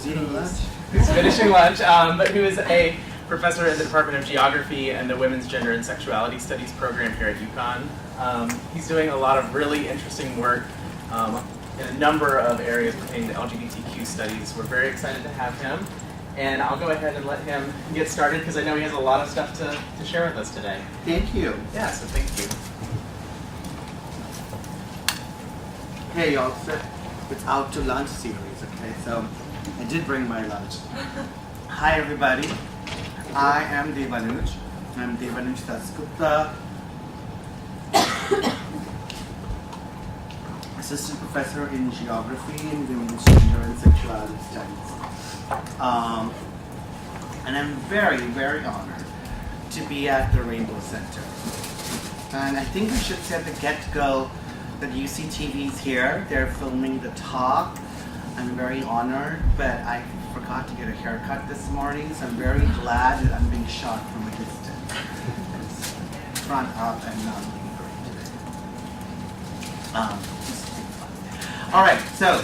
Who's eating lunch? Who's finishing lunch, but who is a professor in the Department of Geography and the Women's Gender and Sexuality Studies program here at UConn. He's doing a lot of really interesting work in a number of areas pertaining to LGBTQ studies. We're very excited to have him, and I'll go ahead and let him get started because I know he has a lot of stuff to share with us today. Thank you. Yeah, so thank you. Hey y'all, it's out to lunch series, okay? So I did bring my lunch. Hi everybody, I am Debanuj. I'm Debanuj DasGupta, assistant professor in geography and women's gender and sexuality studies. And I'm very, very honored to be at the Rainbow Center. And I think I should say at the get-go that UCTV is here. They're filming the talk. I'm very honored, but I forgot to get a haircut this morning, so I'm very glad that I'm being shot from a distance. It's front up and not looking great today. Just being fun. All right, so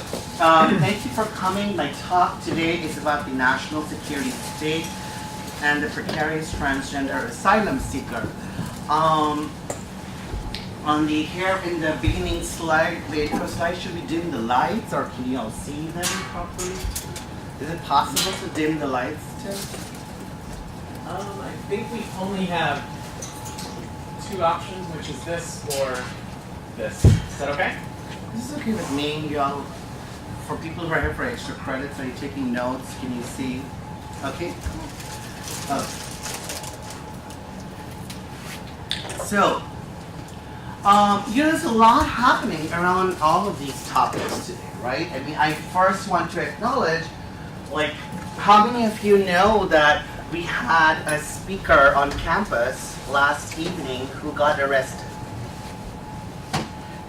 thank you for coming. My talk today is about the national security state and the precarious transgender asylum seeker. On the here in the beginning slide, the intro slide, should we dim the lights or can you all see them properly? Is it possible to dim the lights, Tim? I think we only have two options, which is this or this. Is that okay? This is okay with me, y'all. For people who are here for extra credits, are you taking notes? Can you see? Okay, cool. So, there's a lot happening around all of these topics today, right? I mean, I first want to acknowledge, like, how many of you know that we had a speaker on campus last evening who got arrested?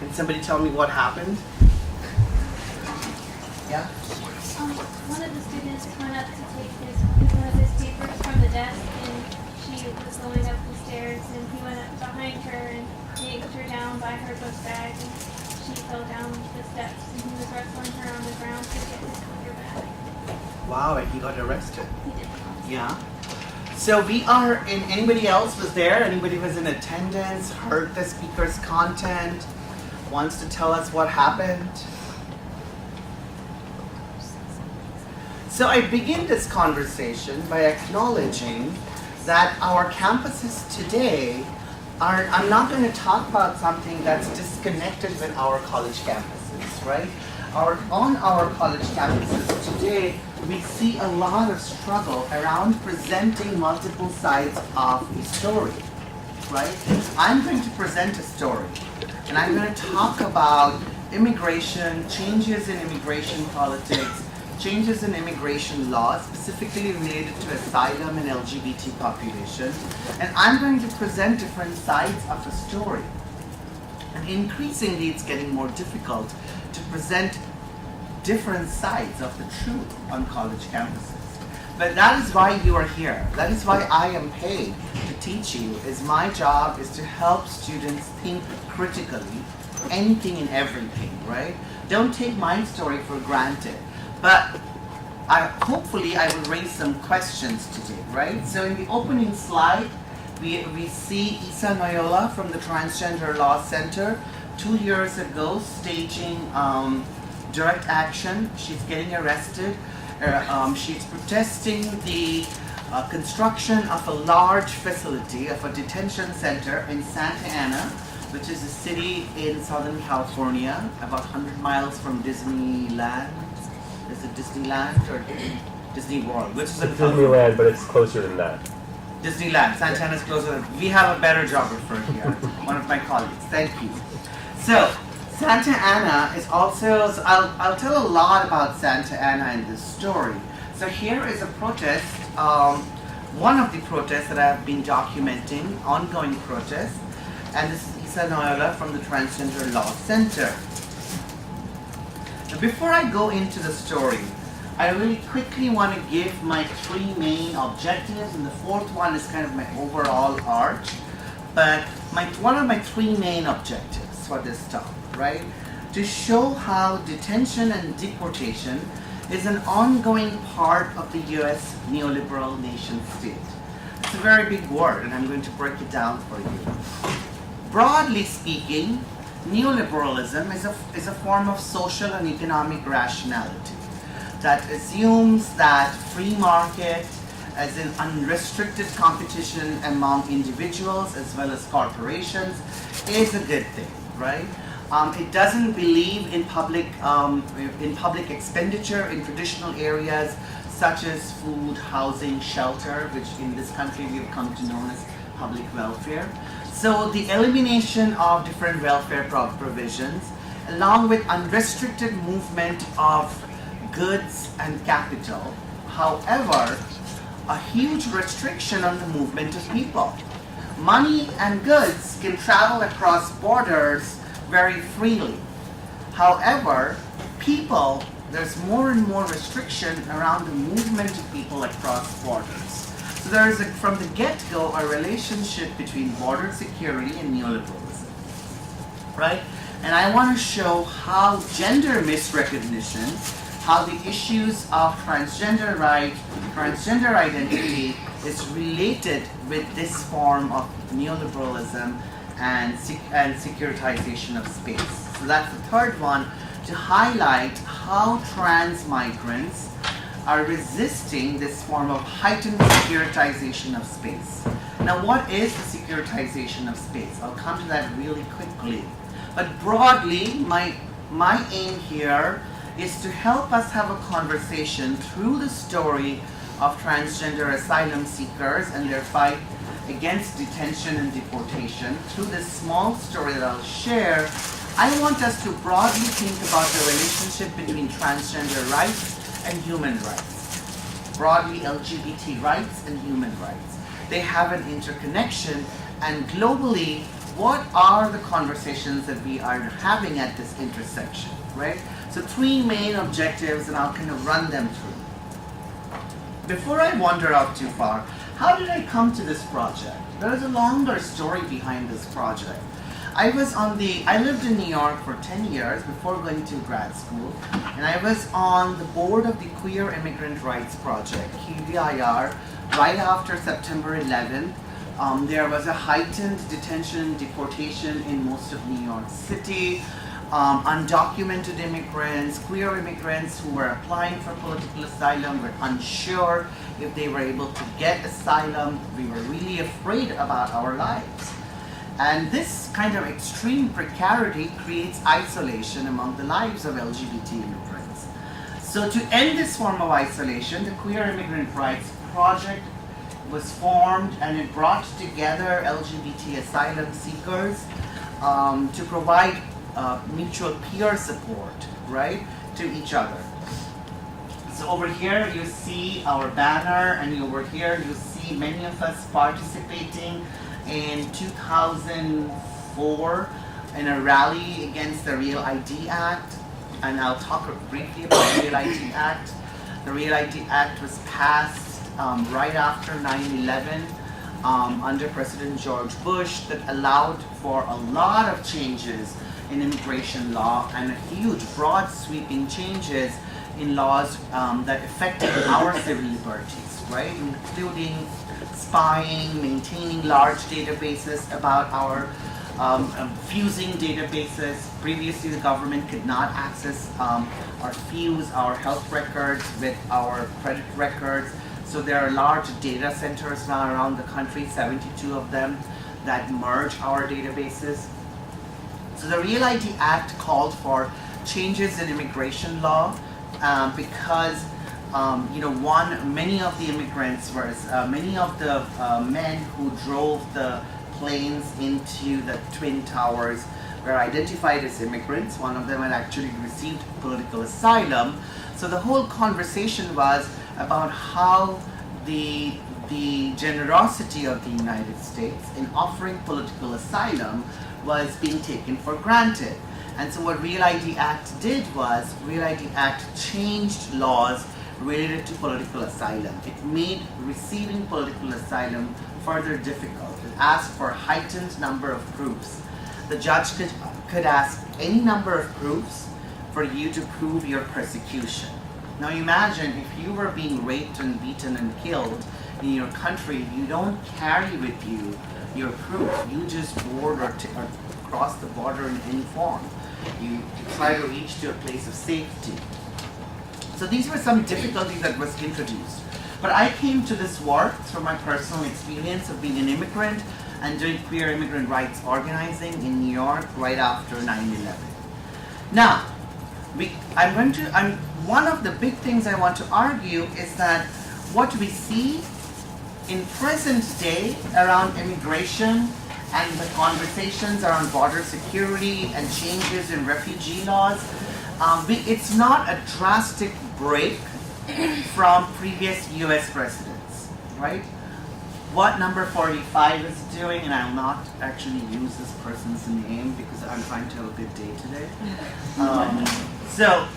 Can somebody tell me what happened? Yeah? One of the students went up to take one of his papers from the desk, and she was going up the stairs, and he went up behind her and yanked her down by her book bag, and she fell down the steps, and he was wrestling her on the ground to get his computer back. Wow, and he got arrested. He did. Yeah. So we are, and anybody else was there? Anybody was in attendance, heard the speaker's content, wants to tell us what happened? So I begin this conversation by acknowledging that our campuses today are, I'm not going to talk about something that's disconnected with our college campuses, right? On our college campuses today, we see a lot of struggle around presenting multiple sides of the story, right? I'm going to present a story, and I'm going to talk about immigration, changes in immigration politics, changes in immigration law, specifically related to asylum and LGBT population. And I'm going to present different sides of a story. And increasingly, it's getting more difficult to present different sides of the truth on college campuses. But that is why you are here. That is why I am paid to teach you. Is my job is to help students think critically, anything and everything, right? Don't take my story for granted. But hopefully I will raise some questions today, right? So in the opening slide, we see Isa Noyola from the Transgender Law Center 2 years ago staging direct action. She's getting arrested. She's protesting the construction of a large facility, of a detention center in Santa Ana, which is a city in Southern California, about 100 miles from Disneyland. Is it Disneyland or Disney World? Which is Disneyland, but it's closer than that. Disneyland. Santa Ana's closer. We have a better geographer here, one of my colleagues. Thank you. So, Santa Ana is also, so I'll tell a lot about Santa Ana in this story. So here is a protest, one of the protests that I have been documenting, ongoing protests, and this is Isa Noyola from the Transgender Law Center. Now, before I go into the story, I really quickly want to give my three main objectives, and the fourth one is kind of my overall arch. But one of my three main objectives for this talk, right? To show how detention and deportation is an ongoing part of the US neoliberal nation state. It's a very big word, and I'm going to break it down for you. Broadly speaking, neoliberalism is a form of social and economic rationality that assumes that free market, as in unrestricted competition among individuals as well as corporations, is a good thing, right? It doesn't believe in public expenditure in traditional areas such as food, housing, shelter, which in this country we've come to know as public welfare. So the elimination of different welfare provisions, along with unrestricted movement of goods and capital. However, a huge restriction on the movement of people. Money and goods can travel across borders very freely. However, people, there's more and more restriction around the movement of people across borders. So there is, from the get-go, a relationship between border security and neoliberalism, right? And I want to show how gender misrecognition, how the issues of transgender rights, transgender identity is related with this form of neoliberalism and securitization of space. So that's the third one, to highlight how trans migrants are resisting this form of heightened securitization of space. Now, what is the securitization of space? I'll come to that really quickly. But broadly, my aim here is to help us have a conversation through the story of transgender asylum seekers and their fight against detention and deportation. Through this small story that I'll share, I want us to broadly think about the relationship between transgender rights and human rights. Broadly, LGBT rights and human rights. They have an interconnection, and globally, what are the conversations that we are having at this intersection, right? So three main objectives, and I'll kind of run them through. Before I wander out too far, how did I come to this project? There is a longer story behind this project. I lived in New York for 10 years before going to grad school, and I was on the board of the Queer Immigrant Rights Project, QVIR, right after September 11th. There was a heightened detention and deportation in most of New York City. Undocumented immigrants, queer immigrants who were applying for political asylum were unsure if they were able to get asylum. We were really afraid about our lives. And this kind of extreme precarity creates isolation among the lives of LGBT immigrants. So to end this form of isolation, the Queer Immigrant Rights Project was formed, and it brought together LGBT asylum seekers to provide mutual peer support, right, to each other. So over here you see our banner, and over here you see many of us participating in 2004 in a rally against the Real ID Act, and I'll talk briefly about the Real ID Act. The Real ID Act was passed right after 9/11 under President George Bush, that allowed for a lot of changes in immigration law and a huge, broad sweeping changes in laws that affected our civil liberties, right? Including spying, maintaining large databases about our fusing databases. Previously, the government could not access or fuse our health records with our credit records. So there are large data centers now around the country, 72 of them, that merge our databases. So the Real ID Act called for changes in immigration law because many of the immigrants many of the men who drove the planes into the Twin Towers were identified as immigrants. One of them had actually received political asylum. So the whole conversation was about how the generosity of the United States in offering political asylum was being taken for granted. And so what Real ID Act did was, Real ID Act changed laws related to political asylum. It made receiving political asylum further difficult. It asked for a heightened number of proofs. The judge could ask any number of proofs for you to prove your persecution. Now imagine if you were being raped and beaten and killed in your country, you don't carry with you your proof. You just board or cross the border in any form. You try to reach to a place of safety. So these were some difficulties that was introduced. But I came to this work through my personal experience of being an immigrant and doing queer immigrant rights organizing in New York right after 9/11. Now, one of the big things I want to argue is that what we see in present day around immigration and the conversations around border security and changes in refugee laws, it's not a drastic break from previous US presidents, right? What number 45 is doing, and I will not actually use this person's name because I'm trying to have a good day today. So,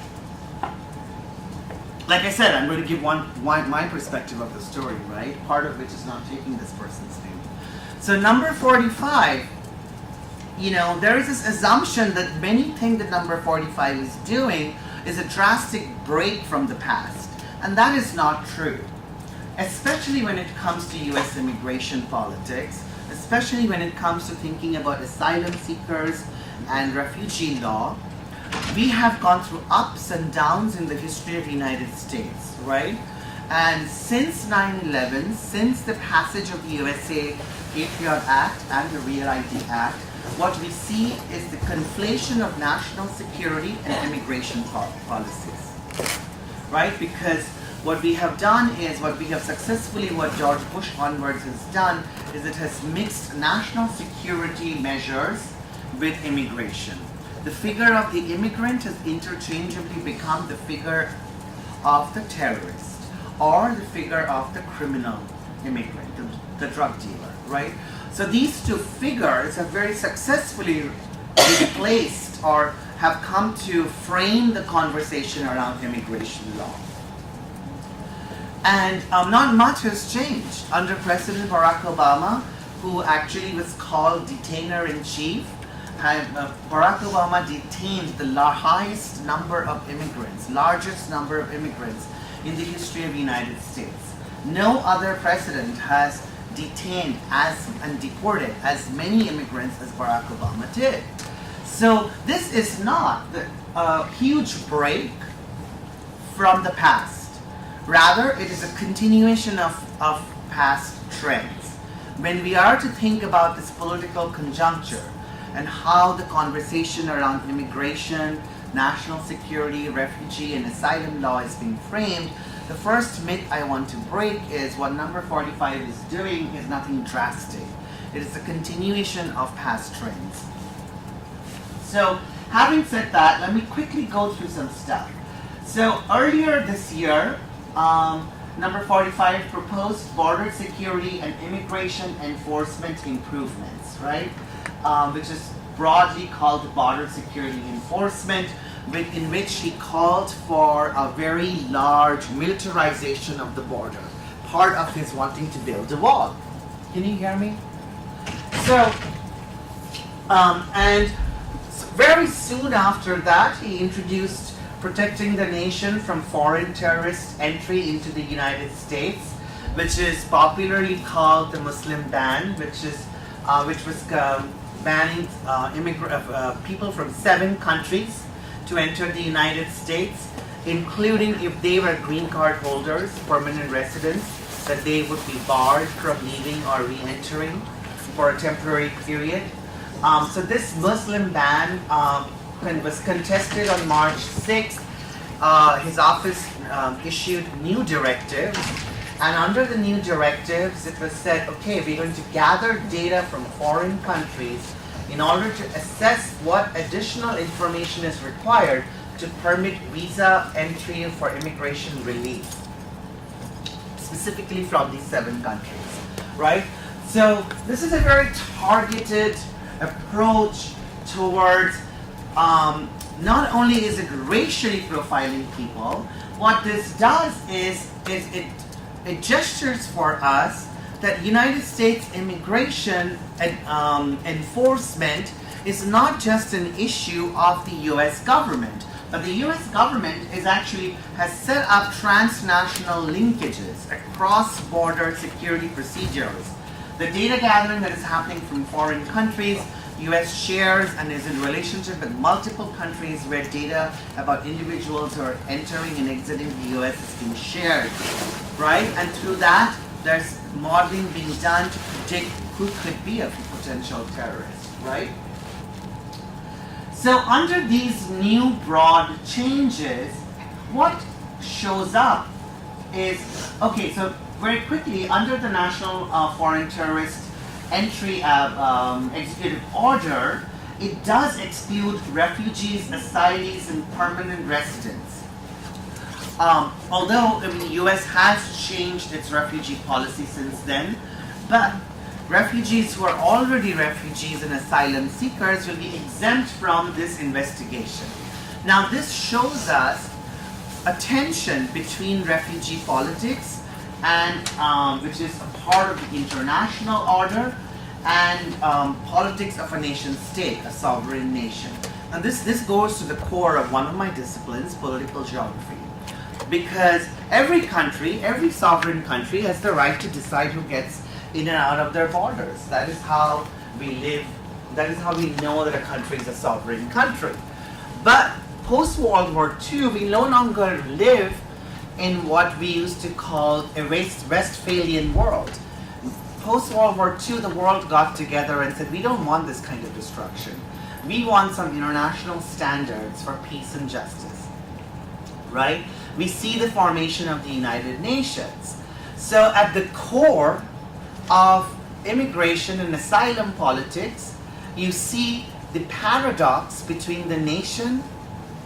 like I said, I'm going to give my perspective of the story, right? Part of which is not taking this person's name. So number 45, there is this assumption that many think that number 45 is doing is a drastic break from the past. And that is not true. Especially when it comes to US immigration politics, especially when it comes to thinking about asylum seekers and refugee law. We have gone through ups and downs in the history of the United States, right? And since 9/11, since the passage of the USA Patriot Act and the Real ID Act, what we see is the conflation of national security and immigration policies, right? Because what we have done is, what George Bush onwards has done, is it has mixed national security measures with immigration. The figure of the immigrant has interchangeably become the figure of the terrorist or the figure of the criminal immigrant, the drug dealer, right? So these two figures have very successfully replaced or have come to frame the conversation around immigration law. And not much has changed under President Barack Obama, who actually was called detainer-in-chief. Barack Obama detained the largest number of immigrants in the history of the United States. No other president has detained and deported as many immigrants as Barack Obama did. So this is not a huge break from the past. Rather, it is a continuation of past trends. When we are to think about this political conjuncture and how the conversation around immigration, national security, refugee, and asylum law is being framed, the first myth I want to break is what number 45 is doing is nothing drastic. It is a continuation of past trends. So, having said that, let me quickly go through some stuff. So, earlier this year, number 45 proposed border security and immigration enforcement improvements, right? Which is broadly called border security enforcement, in which he called for a very large militarization of the border, part of his wanting to build a wall. Can you hear me? So, and very soon after that, he introduced protecting the nation from foreign terrorist entry into the United States, which is popularly called the Muslim ban, which was banning people from 7 countries to enter the United States, including if they were green card holders, permanent residents, that they would be barred from leaving or re-entering for a temporary period. So this Muslim ban was contested on March 6th. His office issued new directives, and under the new directives it was said, okay, we're going to gather data from foreign countries in order to assess what additional information is required to permit visa entry for immigration relief, specifically from these 7 countries, right? So this is a very targeted approach towards not only is it racially profiling people, what this does is it gestures for us that United States immigration enforcement is not just an issue of the US government, But the US government has set up transnational linkages across border security procedures. The data gathering that is happening from foreign countries, US shares and is in relationship with multiple countries where data about individuals who are entering and exiting the US is being shared, right? And through that, there's modeling being done to predict who could be a potential terrorist, right? So under these new broad changes, what shows up is, okay, so very quickly, under the National Foreign Terrorist Entry Executive Order, it does exclude refugees, asylees, and permanent residents. Although the US has changed its refugee policy since then, but refugees who are already refugees and asylum seekers will be exempt from this investigation. Now this shows us a tension between refugee politics and which is a part of the international order, and politics of a nation state, a sovereign nation. And this goes to the core of one of my disciplines, political geography. Because every country, every sovereign country has the right to decide who gets in and out of their borders. That is how we live, that is how we know that a country is a sovereign country. But post-World War II, we no longer live in what we used to call a Westphalian world. Post-World War II, the world got together and said, we don't want this kind of destruction. We want some international standards for peace and justice, right? We see the formation of the United Nations. So at the core of immigration and asylum politics, you see the paradox between the nation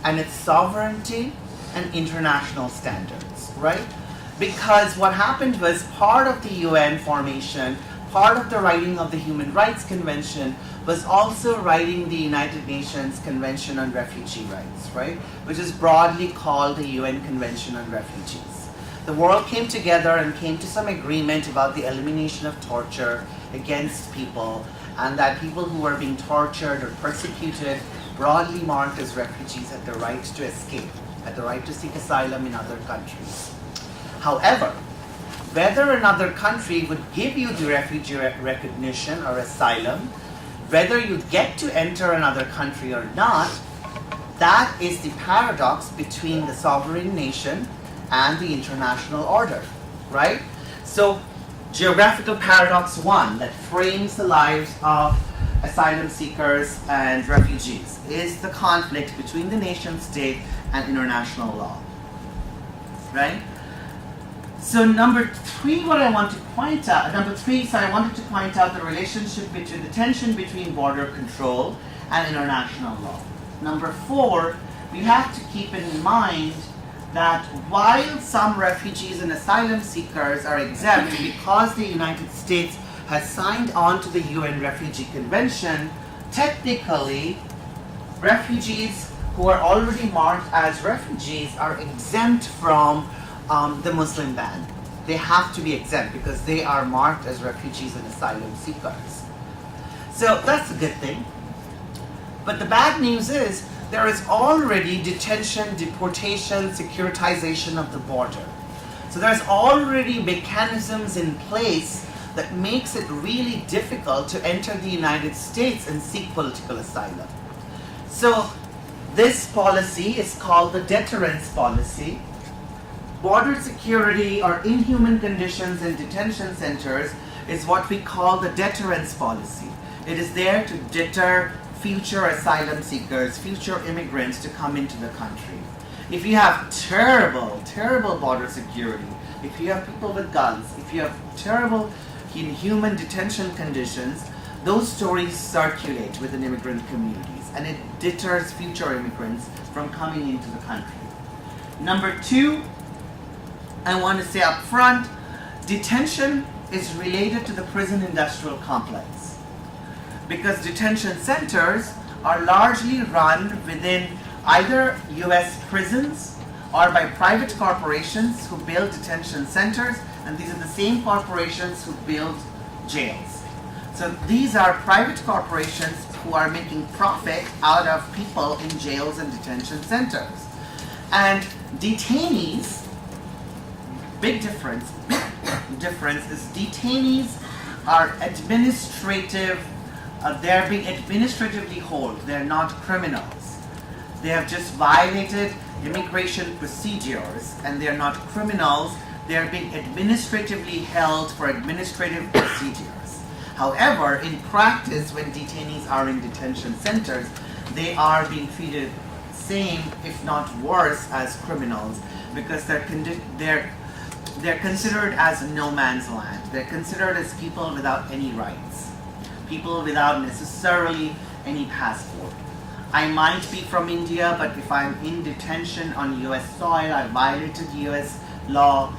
and its sovereignty and international standards, right? Because what happened was part of the UN formation, part of the writing of the Human Rights Convention was also writing the United Nations Convention on Refugee Rights, right? Which is broadly called the UN Convention on Refugees. The world came together and came to some agreement about the elimination of torture against people, and that people who were being tortured or persecuted, broadly marked as refugees, had the right to escape, had the right to seek asylum in other countries. However, whether another country would give you the refugee recognition or asylum, whether you get to enter another country or not, that is the paradox between the sovereign nation and the international order, right? So, geographical paradox 1 that frames the lives of asylum seekers and refugees is the conflict between the nation state and international law, right? So number 3, what I want to point out, I wanted to point out the relationship between the tension between border control and international law. Number 4, we have to keep in mind that while some refugees and asylum seekers are exempt because the United States has signed on to the UN Refugee Convention, technically refugees who are already marked as refugees are exempt from the Muslim ban. They have to be exempt because they are marked as refugees and asylum seekers. So that's a good thing. But the bad news is there is already detention, deportation, securitization of the border. So there's already mechanisms in place that makes it really difficult to enter the United States and seek political asylum. So this policy is called the Deterrence Policy. Border security or inhuman conditions in detention centers is what we call the Deterrence Policy. It is there to deter future asylum seekers, future immigrants to come into the country. If you have terrible, terrible border security, if you have people with guns, if you have terrible inhuman detention conditions, those stories circulate within immigrant communities and it deters future immigrants from coming into the country. Number 2, I want to say up front, detention is related to the prison industrial complex because detention centers are largely run within either US prisons or by private corporations who build detention centers, and these are the same corporations who build jails. So these are private corporations who are making profit out of people in jails and detention centers. And detainees, big difference is detainees are they're being administratively held. They're not criminals. They have just violated immigration procedures and they're not criminals. They're being administratively held for administrative procedures. However, in practice, when detainees are in detention centers, they are being treated same, if not worse, as criminals because they're considered as no man's land. They're considered as people without any rights, people without necessarily any passport. I might be from India, but if I'm in detention on US soil, I violated US law,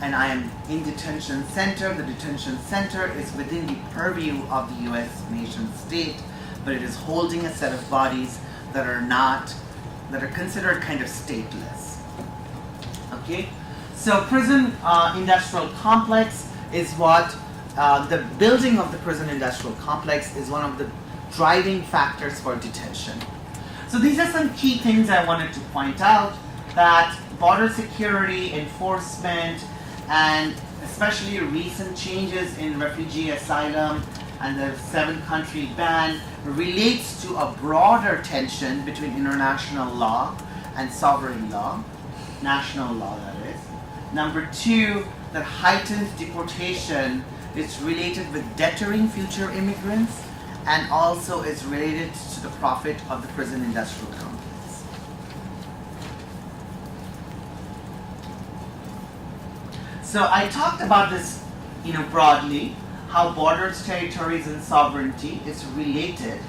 and I am in detention center. The detention center is within the purview of the US nation state, but it is holding a set of bodies that are considered kind of stateless. Okay? So prison industrial complex is what, the building of the prison industrial complex is one of the driving factors for detention. So these are some key things I wanted to point out, that border security, enforcement, and especially recent changes in refugee asylum and the 7-country ban relates to a broader tension between international law and sovereign law, national law that is. Number 2, that heightened deportation is related with deterring future immigrants and also is related to the profit of the prison industrial complex. So I talked about this, broadly, how borders, territories, and sovereignty is related.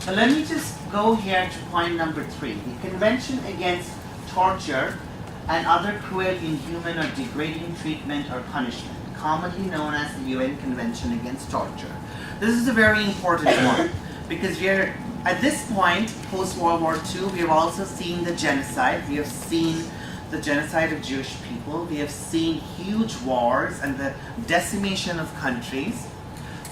But let me just go here to point number 3. The Convention Against Torture and other cruel, inhuman, or degrading treatment or punishment, commonly known as the UN Convention Against Torture. This is a very important one because we are, at this point, post-World War II, we have also seen the genocide. We have seen the genocide of Jewish people. We have seen huge wars and the decimation of countries.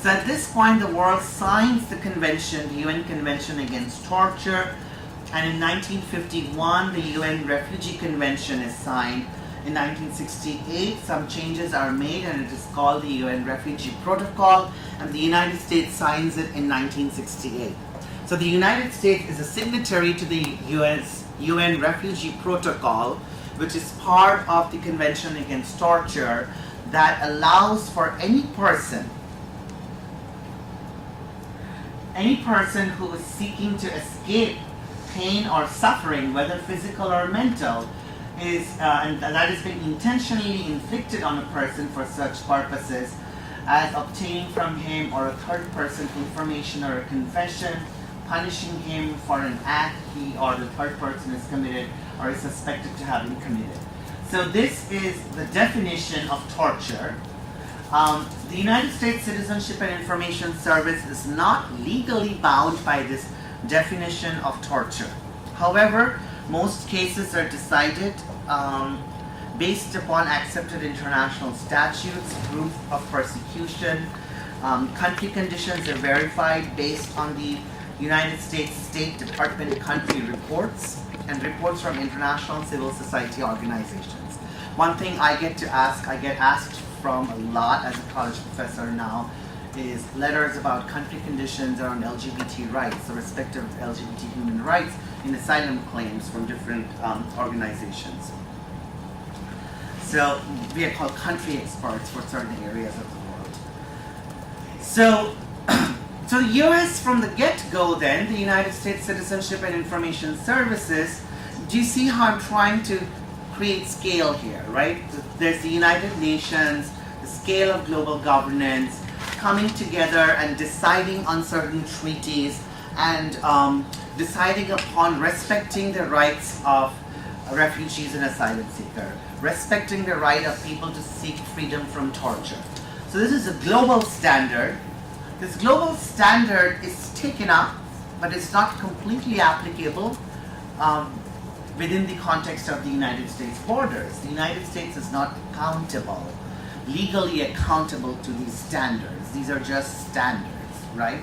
So at this point, the world signs the convention, the UN Convention Against Torture, and in 1951, the UN Refugee Convention is signed. In 1968, some changes are made and it is called the UN Refugee Protocol, and the United States signs it in 1968. So the United States is a signatory to the UN Refugee Protocol, which is part of the Convention Against Torture that allows for any person who is seeking to escape pain or suffering, whether physical or mental, and that has been intentionally inflicted on a person for such purposes as obtaining from him or a third person information or a confession, punishing him for an act he or the third person has committed or is suspected to have been committed. So this is the definition of torture. The United States Citizenship and Information Service is not legally bound by this definition of torture. However, most cases are decided based upon accepted international statutes, proof of persecution. Country conditions are verified based on the United States State Department country reports and reports from international civil society organizations. One thing I get asked from a lot as a college professor now is letters about country conditions around LGBT rights, the respect of LGBT human rights in asylum claims from different organizations. So we are called country experts for certain areas of the world. So the US from the get-go then, the United States Citizenship and Information Services, do you see how I'm trying to create scale here, right? There's the United Nations, the scale of global governance, coming together and deciding on certain treaties and deciding upon respecting the rights of refugees and asylum seekers, respecting the right of people to seek freedom from torture. So this is a global standard. This global standard is taken up, but it's not completely applicable within the context of the United States borders. The United States is not accountable legally accountable to these standards. These are just standards, right?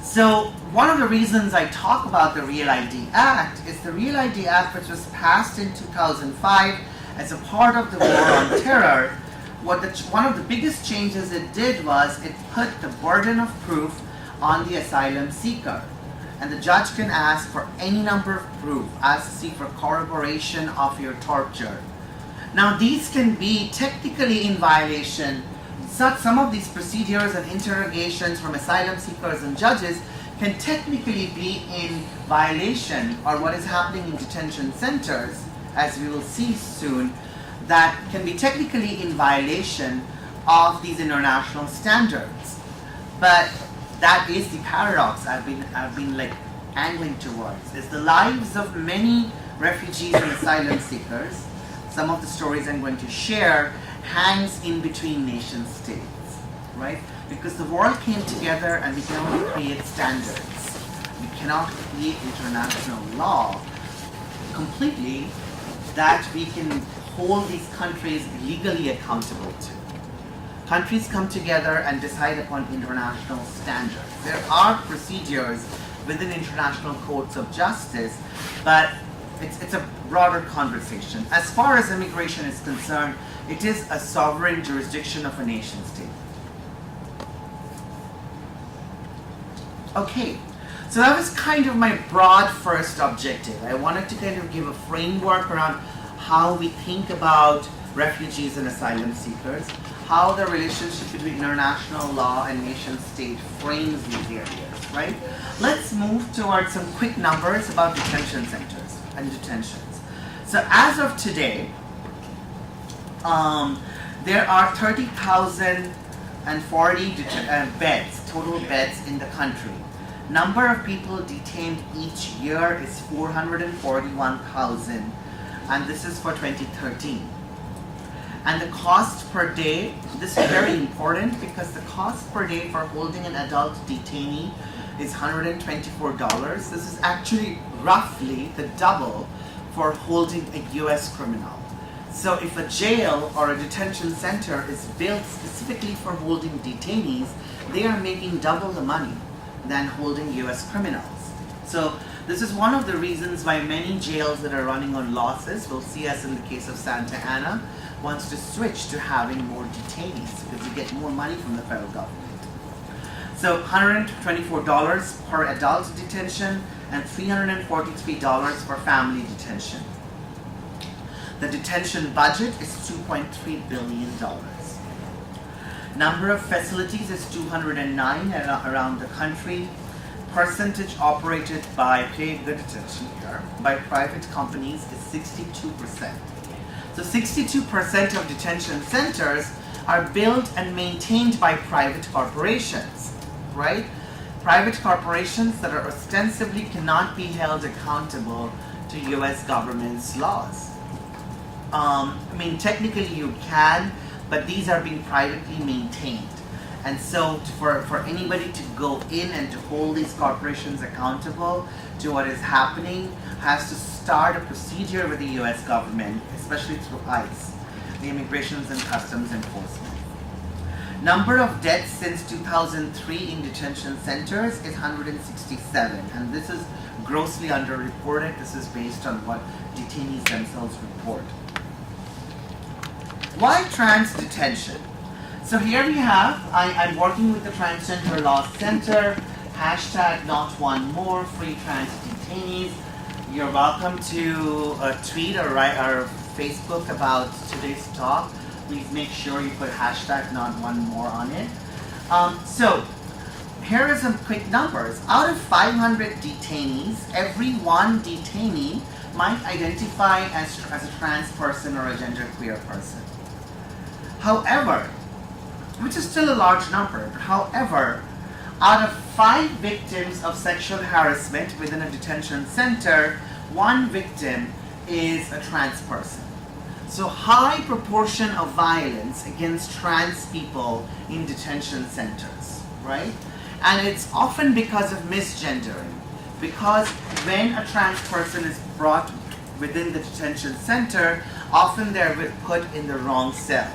So one of the reasons I talk about the Real ID Act is the Real ID Act, which was passed in 2005 as a part of the war on terror. One of the biggest changes it did was it put the burden of proof on the asylum seeker. And the judge can ask for any number of proof, seek for corroboration of your torture. Now these can be technically in violation. Some of these procedures and interrogations from asylum seekers and judges can technically be in violation, or what is happening in detention centers, as we will see soon, that can be technically in violation of these international standards. But that is the paradox I've been like angling towards, is the lives of many refugees and asylum seekers, some of the stories I'm going to share, hangs in between nation states, right? Because the world came together and we can only create standards. We cannot create international law completely that we can hold these countries legally accountable to. Countries come together and decide upon international standards. There are procedures within international courts of justice, but it's a broader conversation. As far as immigration is concerned, it is a sovereign jurisdiction of a nation state. Okay, so that was kind of my broad first objective. I wanted to kind of give a framework around how we think about refugees and asylum seekers, how the relationship between international law and nation state frames these areas, right? Let's move towards some quick numbers about detention centers and detentions. So as of today, there are 30,040 beds, total beds in the country. Number of people detained each year is 441,000, and this is for 2013. And the cost per day, this is very important because the cost per day for holding an adult detainee is $124. This is actually roughly the double for holding a US criminal. So if a jail or a detention center is built specifically for holding detainees, they are making double the money than holding US criminals. So this is one of the reasons why many jails that are running on losses, we'll see as in the case of Santa Ana, wants to switch to having more detainees because you get more money from the federal government. So $124 per adult detention and $343 for family detention. The detention budget is $2.3 billion. Number of facilities is 209 around the country. Percentage operated by paid detention here by private companies is 62%. So 62% of detention centers are built and maintained by private corporations, right? Private corporations that are ostensibly cannot be held accountable to US government's laws. I mean, technically you can, but these are being privately maintained. And so for anybody to go in and to hold these corporations accountable to what is happening has to start a procedure with the US government, especially through ICE, the Immigration and Customs Enforcement. Number of deaths since 2003 in detention centers is 167, and this is grossly underreported. This is based on what detainees themselves report. Why trans detention? So here we have, I'm working with the Transgender Law Center, hashtag not one more free trans detainees. You're welcome to tweet or write our Facebook about today's talk. Please make sure you put hashtag not one more on it. So here are some quick numbers. Out of 500 detainees, every one detainee might identify as a trans person or a genderqueer person. However, which is still a large number, however, out of 5 victims of sexual harassment within a detention center, 1 victim is a trans person. So high proportion of violence against trans people in detention centers, right? And it's often because of misgendering. Because when a trans person is brought within the detention center, often they're put in the wrong cell.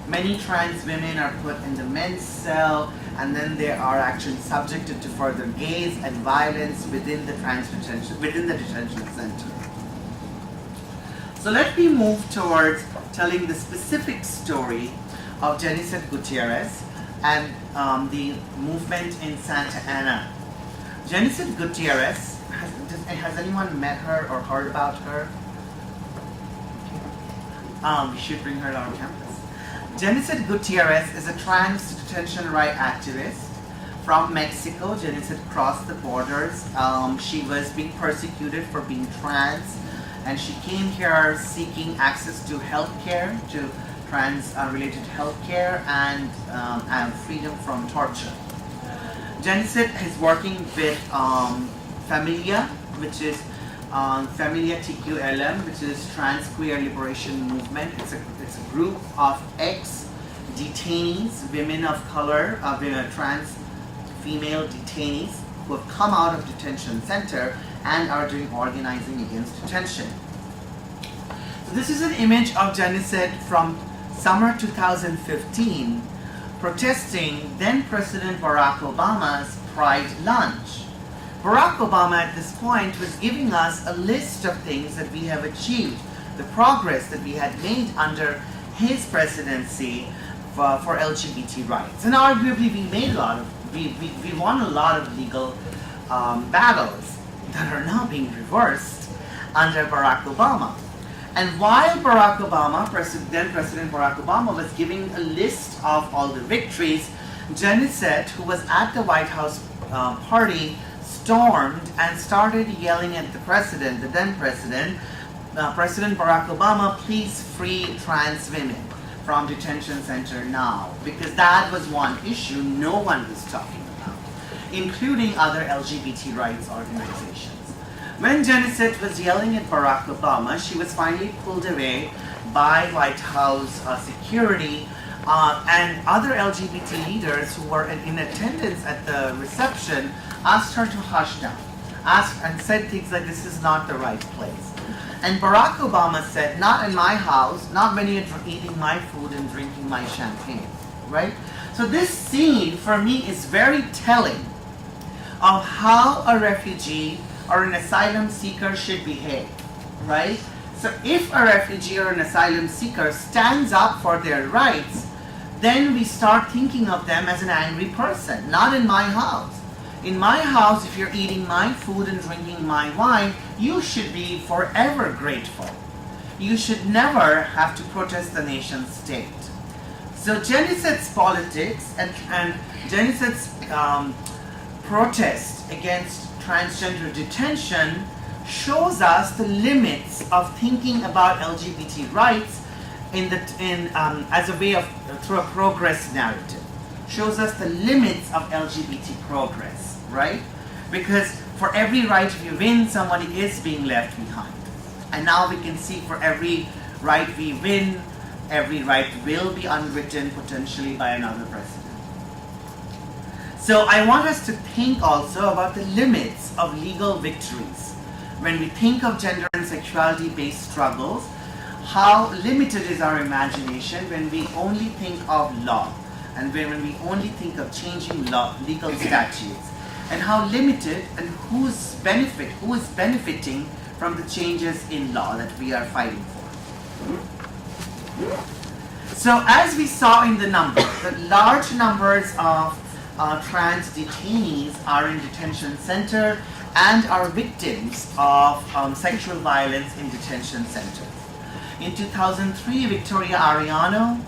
Many trans women are put in the men's cell, and then they are actually subjected to further gaze and violence within the detention center. So let me move towards telling the specific story of Gutierrez and the movement in Santa Ana. Gutierrez, has anyone met her or heard about her? We should bring her to our campus. Gutierrez is a trans detention right activist from Mexico. Genesis crossed the borders. She was being persecuted for being trans, and she came here seeking access to health care, to trans-related health care, and freedom from torture. Genesis is working with Familia, which is Familia TQLM, which is Trans Queer Liberation Movement. It's a group of ex-detainees, women of color, trans female detainees who have come out of detention center and are doing organizing against detention. So this is an image of Genesis from summer 2015 protesting then President Barack Obama's Pride lunch. Barack Obama at this point was giving us a list of things that we have achieved, the progress that we had made under his presidency for LGBT rights. And arguably we won a lot of legal battles that are now being reversed under Barack Obama. And while Barack Obama, then President Barack Obama, was giving a list of all the victories, Genesis, who was at the White House party, stormed and started yelling at the president, the then president, President Barack Obama, please free trans women from detention center now. Because that was one issue no one was talking about, including other LGBT rights organizations. When Genesis was yelling at Barack Obama, she was finally pulled away by White House security, and other LGBT leaders who were in attendance at the reception asked her to hush down, and said things like, this is not the right place. And Barack Obama said, not in my house, not when you're eating my food and drinking my champagne, right? So this scene, for me, is very telling of how a refugee or an asylum seeker should behave, right? So if a refugee or an asylum seeker stands up for their rights, then we start thinking of them as an angry person. Not in my house. In my house, if you're eating my food and drinking my wine, you should be forever grateful. You should never have to protest the nation state. So Genesis' politics and Genesis' protest against transgender detention shows us the limits of thinking about LGBT rights as a way of through a progress narrative. Shows us the limits of LGBT progress, right? Because for every right we win, somebody is being left behind. And now we can see for every right we win, every right will be unwritten potentially by another president. So I want us to think also about the limits of legal victories. When we think of gender and sexuality-based struggles, how limited is our imagination when we only think of law, and when we only think of changing legal statutes, and how limited and who is benefiting from the changes in law that we are fighting for. So as we saw in the numbers, the large numbers of trans detainees are in detention center and are victims of sexual violence in detention centers. In 2003, Victoria Ariano,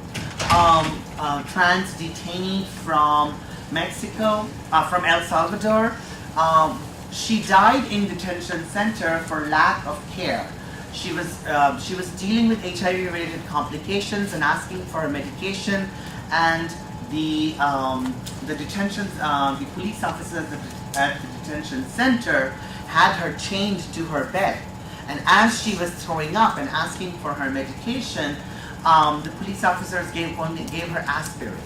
trans detainee from Mexico, from El Salvador, she died in detention center for lack of care. She was dealing with HIV-related complications and asking for a medication, and the police officers at the detention center had her chained to her bed. And as she was throwing up and asking for her medication, the police officers gave her aspirin.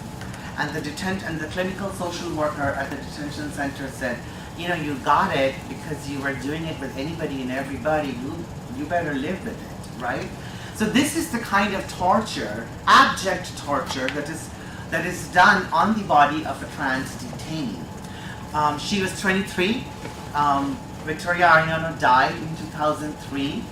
And the clinical social worker at the detention center said, you know, you got it because you were doing it with anybody and everybody. You better live with it, right? So So this is the kind of torture, abject torture, that is done on the body of a trans detainee. She was 23. Victoria Ariano died in 2003.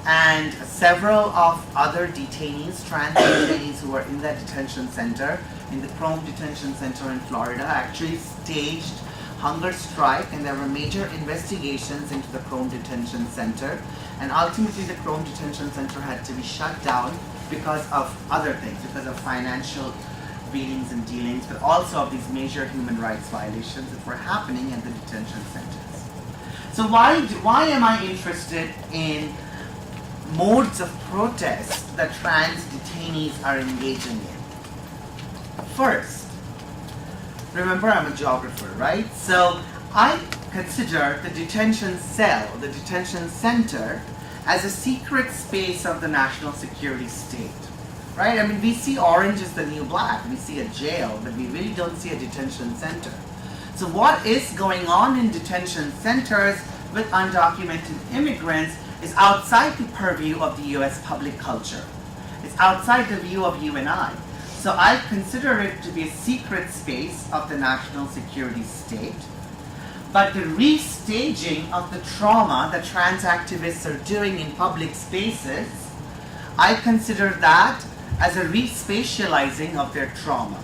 And several of other detainees, trans detainees who were in that detention center, in the Trans Detention Center in Florida, actually staged hunger strike, and there were major investigations into the Trans Detention Center. And ultimately the Trans Detention Center had to be shut down because of other things, because of financial dealings and dealings, but also of these major human rights violations that were happening in the detention centers. So why am I interested in modes of protest that trans detainees are engaging in? First, remember I'm a geographer, right? So I consider the detention cell, the detention center, as a secret space of the national security state, right? I mean, we see orange is the new black. We see a jail, but we really don't see a detention center. So what is going on in detention centers with undocumented immigrants is outside the purview of the US public culture. It's outside the view of you and I. So I consider it to be a secret space of the national security state. But the restaging of the trauma that trans activists are doing in public spaces, I consider that as a respatializing of their trauma,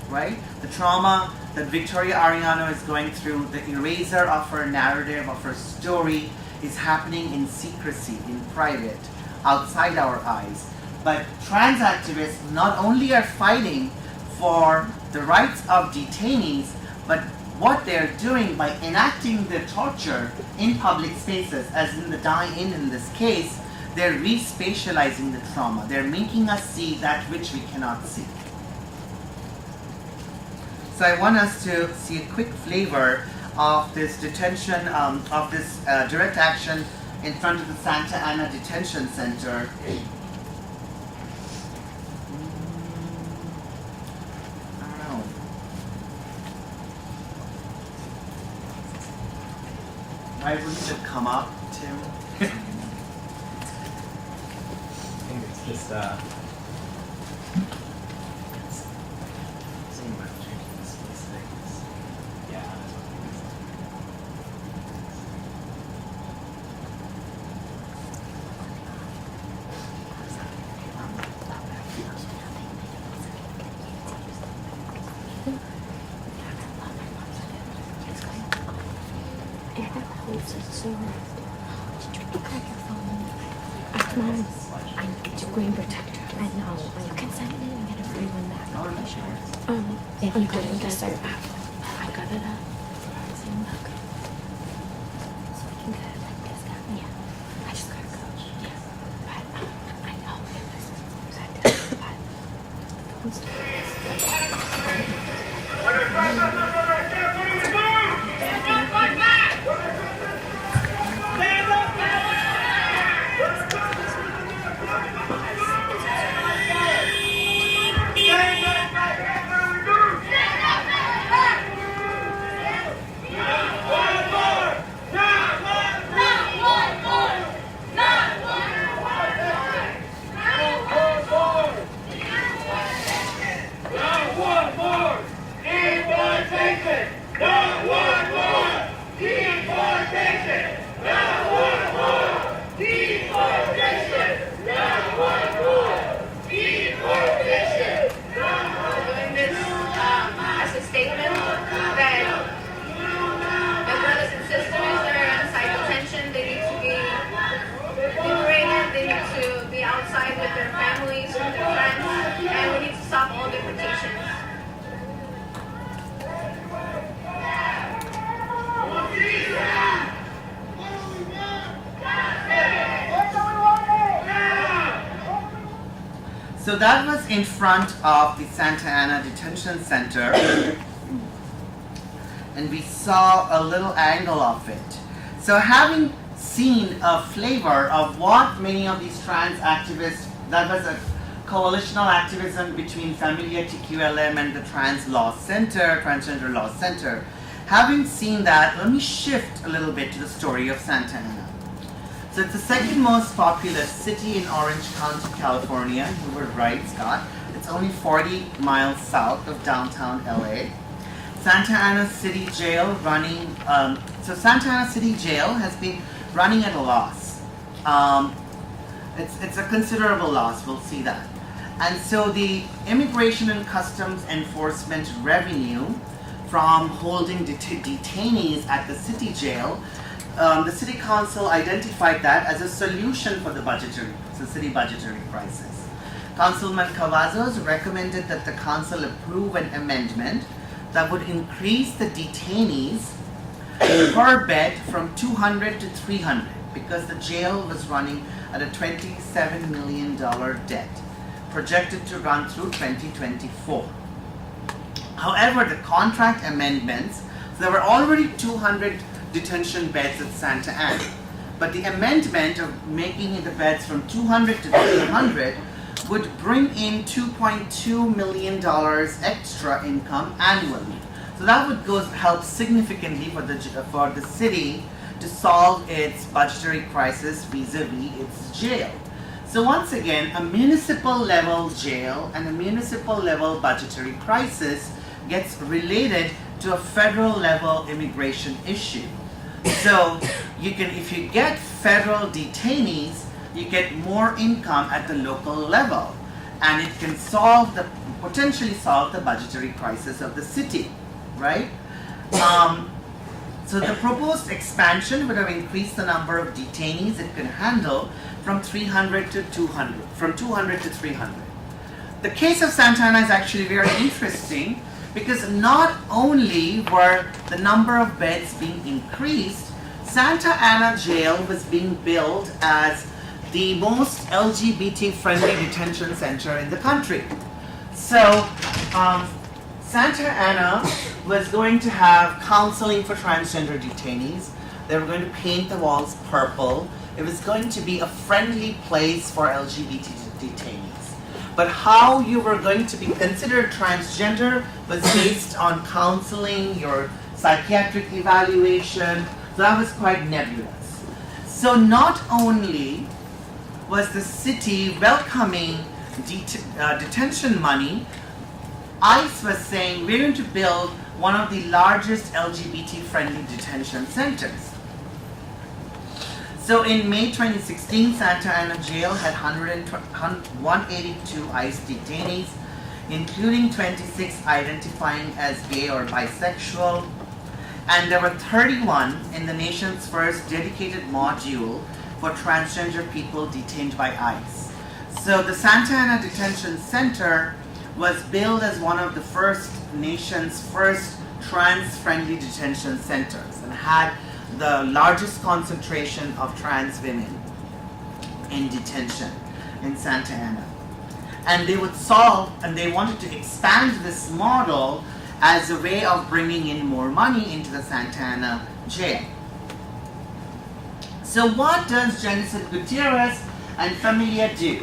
right? The trauma that Victoria Ariano is going through, the eraser of her narrative, of her story, is happening in secrecy, in private, outside our eyes. But trans activists not only are fighting for the rights of detainees, but what they're doing by enacting the torture in public spaces, as in the die-in this case, they're respatializing the trauma. They're making us see that which we cannot see. So I want us to see a quick flavor of this detention, of this direct action in front of the Santa Ana Detention Center. I don't know. Why wouldn't it come up, Tim? I think it's just screen protector. I know. You can send it in and get a free one back. I'm pretty sure. If you couldn't get their app, I got it at Zoom. So we can get it like this. Yeah. I just gotta go. Yeah. But I know if this is protected, So that was in front of the Santa Ana Detention Center, and we saw a little angle of it. So having seen a flavor of what many of these trans activists, that was a coalitional activism between Familia TQLM and the Trans Law Center, Transgender Law Center. Having seen that, let me shift a little bit to the story of Santa Ana. So it's the second most populous city in Orange County, California. You were right, Scott. It's only 40 miles south of downtown LA. Santa Ana City Jail running, so Santa Ana City Jail has been running at a loss. It's a considerable loss, we'll see that. And so the Immigration and Customs Enforcement revenue from holding detainees at the city jail, the city council identified that as a solution for the city budgetary crisis. Councilman Cavazos recommended that the council approve an amendment that would increase the detainees per bed from 200 to 300 because the jail was running at a $27 million debt, projected to run through 2024. However, the contract amendments, so there were already 200 detention beds at Santa Ana, but the amendment of making the beds from 200 to 300 would bring in $2.2 million extra income annually. So that would help significantly for the city to solve its budgetary crisis vis-a-vis its jail. So once again, a municipal level jail and a municipal level budgetary crisis gets related to a federal level immigration issue. So if you get federal detainees, you get more income at the local level, and it can potentially solve the budgetary crisis of the city, right? So the proposed expansion would have increased the number of detainees it can handle from 300 to 200, from 200 to 300. The case of Santa Ana is actually very interesting because not only were the number of beds being increased, Santa Ana jail was being billed as the most LGBT-friendly detention center in the country. So Santa Ana was going to have counseling for transgender detainees. They were going to paint the walls purple. It was going to be a friendly place for LGBT detainees. But how you were going to be considered transgender was based on counseling, your psychiatric evaluation. So that was quite nebulous. So not only was the city welcoming detention money, ICE was saying we're going to build one of the largest LGBT-friendly detention centers. So in May 2016, Santa Ana Jail had 182 ICE detainees, including 26 identifying as gay or bisexual, and there were 31 in the nation's first dedicated module for transgender people detained by ICE. So the Santa Ana Detention Center was billed as one of the nation's first trans-friendly detention centers and had the largest concentration of trans women in detention in Santa Ana. And they wanted to expand this model as a way of bringing in more money into the Santa Ana jail. So what does Genesis Gutierrez and Familia do?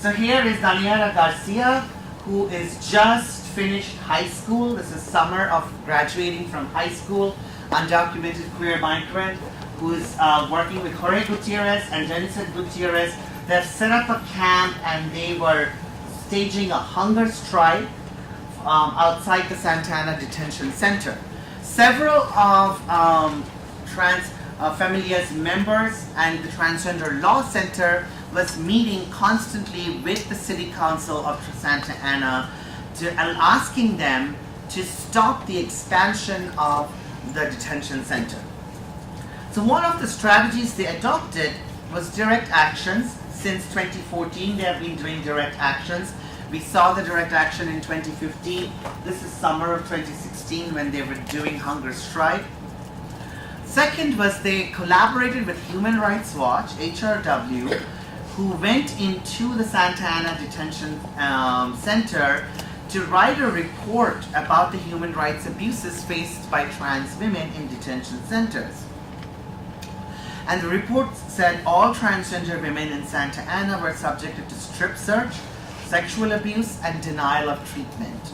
So here is Daniela Garcia, who is just finished high school. This is summer of graduating from high school, undocumented queer migrant, who is working with Jorge Gutierrez and Genesis Gutierrez. They've set up a camp and they were staging a hunger strike outside the Santa Ana Detention Center. Several of Familia's members and the Transgender Law Center was meeting constantly with the City Council of Santa Ana asking them to stop the expansion of the detention center. So one of the strategies they adopted was direct actions. Since 2014, they have been doing direct actions. We saw the direct action in 2015. This is summer of 2016 when they were doing hunger strike. Second was they collaborated with Human Rights Watch, HRW, who went into the Santa Ana Detention Center to write a report about the human rights abuses faced by trans women in detention centers. And the report said all transgender women in Santa Ana were subjected to strip search, sexual abuse, and denial of treatment.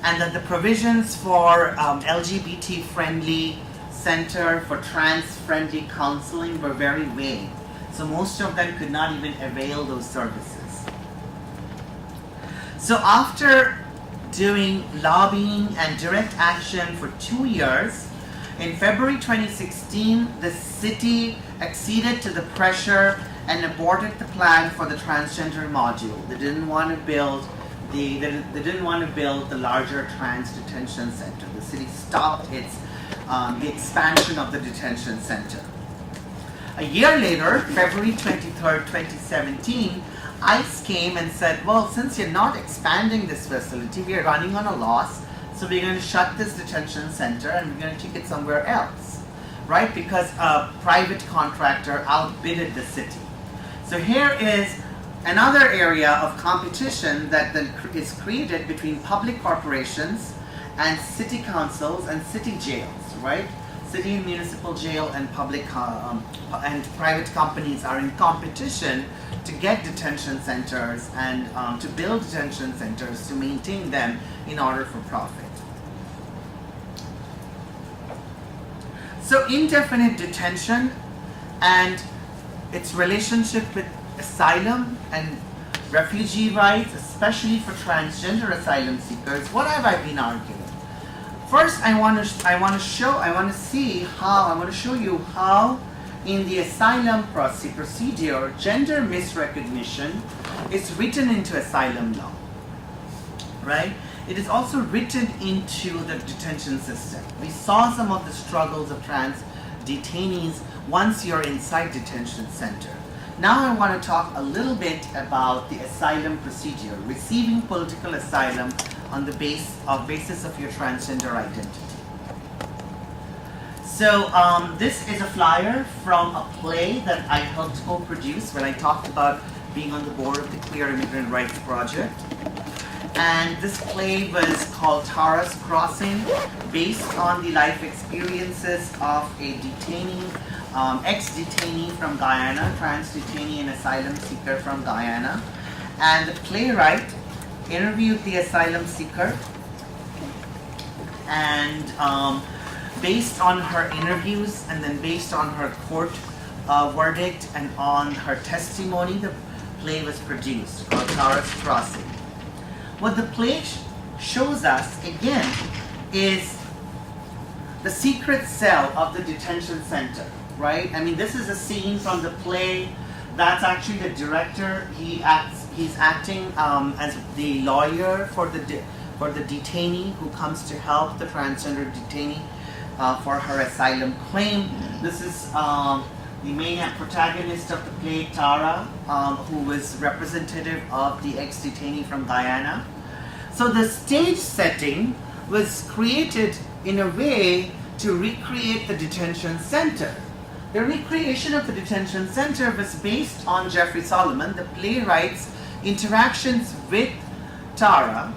And that the provisions for LGBT-friendly Center for Trans-Friendly Counseling were very vague. So most of them could not even avail those services. So after doing lobbying and direct action for 2 years, in February 2016, the city acceded to the pressure and aborted the plan for the transgender module. They didn't want to build the larger Trans Detention Center. The city stopped the expansion of the detention center. A year later, February 23rd, 2017, ICE came and said, well, since you're not expanding this facility, we are running on a loss, so we're going to shut this detention center and we're going to take it somewhere else, right? Because a private contractor outbidded the city. So here is another area of competition that then is created between public corporations and city councils and city jails, right? City and municipal jail and public and private companies are in competition to get detention centers and to build detention centers to maintain them in order for profit. So indefinite detention and its relationship with asylum and refugee rights, especially for transgender asylum seekers, what have I been arguing? First, I want to show you how in the asylum procedure, gender misrecognition is written into asylum law, right? It is also written into the detention system. We saw some of the struggles of trans detainees once you're inside detention center. Now I want to talk a little bit about the asylum procedure, receiving political asylum on the basis of your transgender identity. So this is a flyer from a play that I helped co-produce when I talked about being on the board of the Queer Immigrant Rights Project. And this play was called Tara's Crossing, based on the life experiences of a detainee, ex-detainee from Guyana, trans detainee and asylum seeker from Guyana. And the playwright interviewed the asylum seeker, and based on her interviews and then based on her court verdict and on her testimony, the play was produced called Tara's Crossing. What the play shows us, again, is the secret cell of the detention center, right? I mean, this is a scene from the play. That's actually the director. He's acting as the lawyer for the detainee who comes to help the transgender detainee for her asylum claim. This is the main protagonist of the play, Tara, who was representative of the ex-detainee from Guyana. So the stage setting was created in a way to recreate the detention center. The recreation of the detention center was based on Jeffrey Solomon, the playwright's interactions with Tara,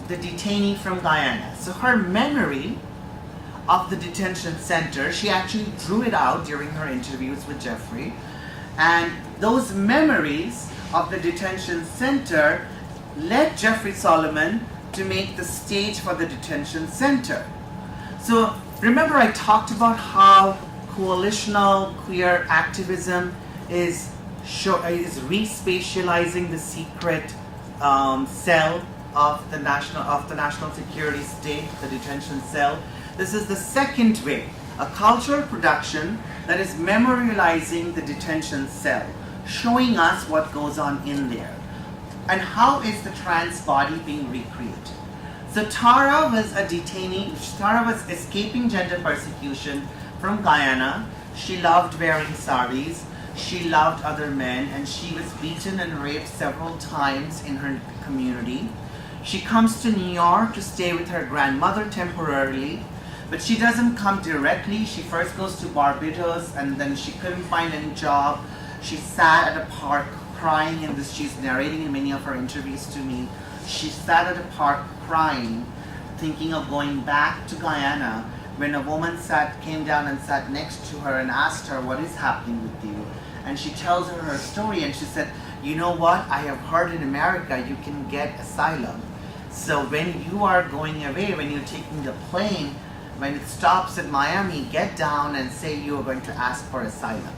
the detainee from Guyana. So her memory of the detention center, she actually drew it out during her interviews with Jeffrey. And those memories of the detention center led Jeffrey Solomon to make the stage for the detention center. So remember I talked about how coalitional queer activism is re-spatializing the secret cell of the national security state, the detention cell. This is the second way, a cultural production that is memorializing the detention cell, showing us what goes on in there. And how is the trans body being recreated? So Tara was a detainee. Tara was escaping gender persecution from Guyana. She loved wearing saris. She loved other men, and she was beaten and raped several times in her community. She comes to New York to stay with her grandmother temporarily, but she doesn't come directly. She first goes to Barbados, and then she couldn't find any job. She sat at a park crying, and she's narrating in many of her interviews to me. She sat at a park crying, thinking of going back to Guyana, when a woman came down and sat next to her and asked her, what is happening with you? And she tells her story, and she said, you know what, I have heard in America you can get asylum. So when you are going away, when you're taking the plane when it stops at Miami, get down and say you are going to ask for asylum.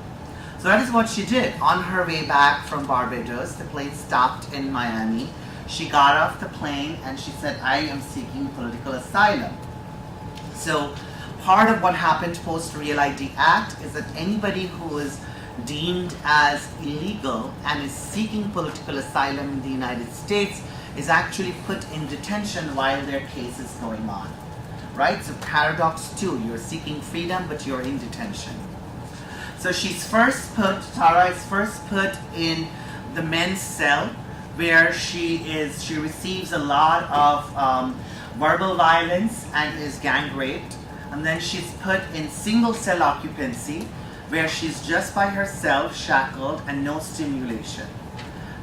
So that is what she did. On her way back from Barbados, the plane stopped in Miami. She got off the plane and she said, I am seeking political asylum. So part of what happened post Real ID Act is that anybody who is deemed as illegal and is seeking political asylum in the United States is actually put in detention while their case is going on. Right? So paradox 2, you're seeking freedom but you're in detention. So Tara is first put in the men's cell where she receives a lot of verbal violence and is gang raped. And then she's put in single cell occupancy where she's just by herself, shackled, and no stimulation.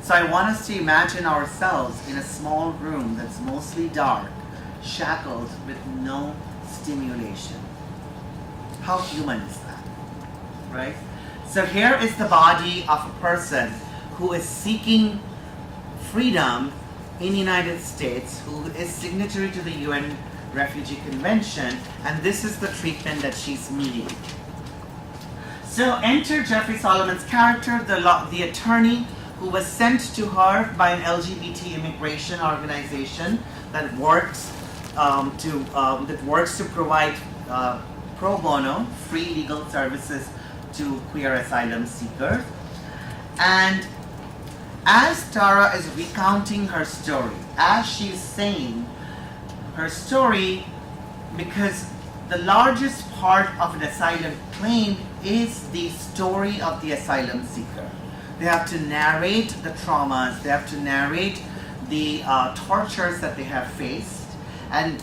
So I want us to imagine ourselves in a small room that's mostly dark, shackled with no stimulation. How human is that, right? So here is the body of a person who is seeking freedom in the United States, who is signatory to the UN Refugee Convention, and this is the treatment that she's meeting. So enter Jeffrey Solomon's character, the attorney who was sent to her by an LGBT immigration organization that works to provide pro bono, free legal services to queer asylum seekers. And as Tara is recounting her story, as she's saying her story, because the largest part of an asylum claim is the story of the asylum seeker. They have to narrate the traumas, they have to narrate the tortures that they have faced, and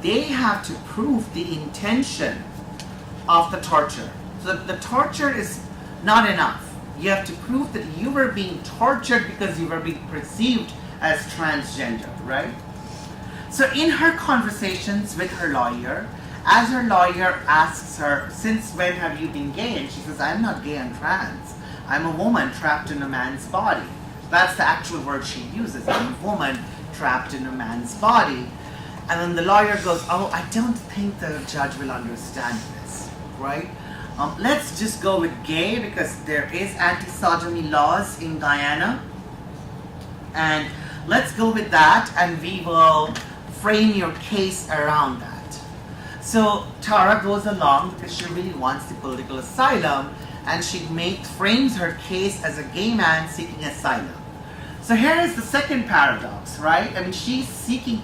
they have to prove the intention of the torture. So the torture is not enough. You have to prove that you were being tortured because you were being perceived as transgender, right? So in her conversations with her lawyer, as her lawyer asks her, since when have you been gay? And she says, I'm not gay, I'm trans. I'm a woman trapped in a man's body. That's the actual word she uses. I'm a woman trapped in a man's body. And then the lawyer goes, oh, I don't think the judge will understand this, right? Let's just go with gay because there is anti-sodomy laws in Guyana. And let's go with that and we will frame your case around that. So Tara goes along because she really wants the political asylum, and she frames her case as a gay man seeking asylum. So here is the second paradox, right? I mean, she's seeking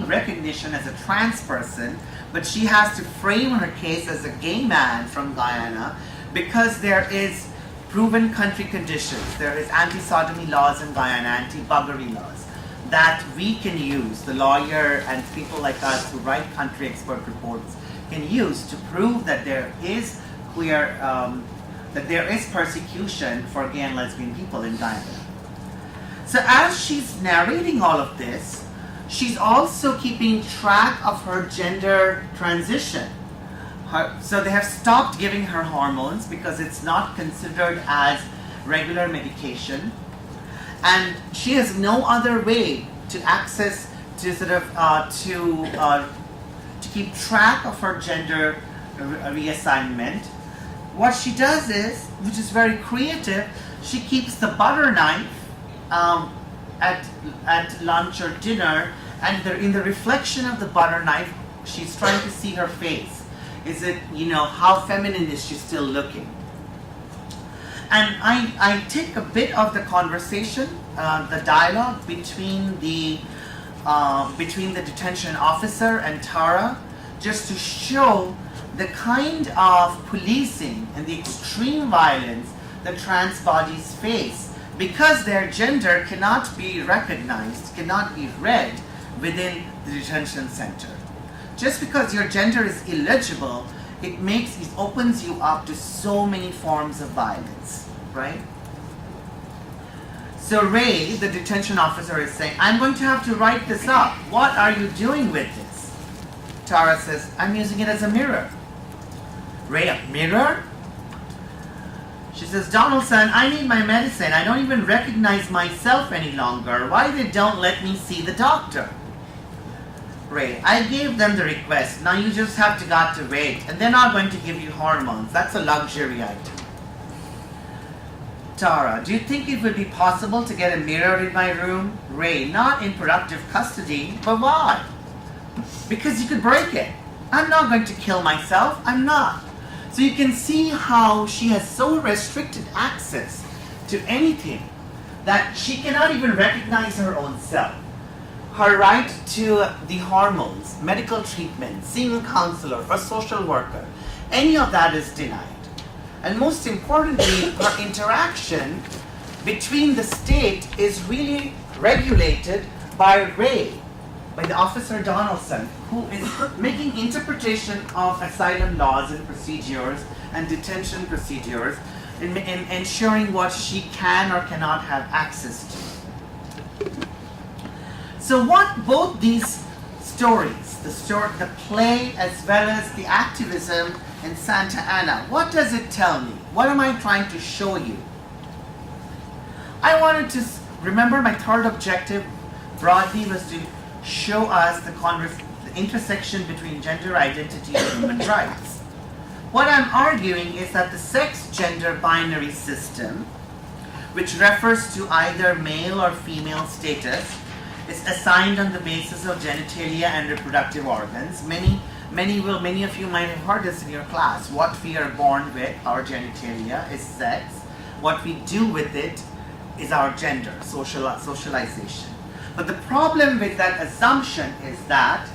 recognition as a trans person, but she has to frame her case as a gay man from Guyana because there is proven country conditions. There is anti-sodomy laws in Guyana, anti-buggery laws that we can use, the lawyer and people like us who write country expert reports can use to prove that there is persecution for gay and lesbian people in Guyana. So as she's narrating all of this, she's also keeping track of her gender transition. So they have stopped giving her hormones because it's not considered as regular medication. And she has no other way to access, to sort of, to keep track of her gender reassignment. What she does is, which is very creative, she keeps the butter knife at lunch or dinner, and in the reflection of the butter knife, she's trying to see her face. Is it, how feminine is she still looking? And I take a bit of the conversation, the dialogue between the detention officer and Tara, just to show the kind of policing and the extreme violence that trans bodies face because their gender cannot be recognized, cannot be read within the detention center. Just because your gender is illegible, it opens you up to so many forms of violence, right? So Ray, the detention officer, is saying, I'm going to have to write this up. What are you doing with this? Tara says, I'm using it as a mirror. Ray, a mirror? She says, Donaldson, I need my medicine. I don't even recognize myself any longer. Why they don't let me see the doctor? Ray, I gave them the request. Now you just have to wait. And they're not going to give you hormones. That's a luxury item. Tara, do you think it would be possible to get a mirror in my room? Ray, not in productive custody, but why? Because you could break it. I'm not going to kill myself. I'm not. So you can see how she has so restricted access to anything that she cannot even recognize her own self. Her right to the hormones, medical treatment, seeing a counselor, a social worker, any of that is denied. And most importantly, her interaction between the state is really regulated by Ray, by the officer Donaldson, who is making interpretation of asylum laws and procedures and detention procedures and ensuring what she can or cannot have access to. So what both these stories, the play as well as the activism in Santa Ana, what does it tell me? What am I trying to show you? I wanted to remember my third objective broadly was to show us the intersection between gender identity and human rights. What I'm arguing is that the sex-gender binary system, which refers to either male or female status, is assigned on the basis of genitalia and reproductive organs. Many of you might have heard this in your class. What we are born with, our genitalia, is sex. What we do with it is our gender, socialization. But the problem with that assumption is that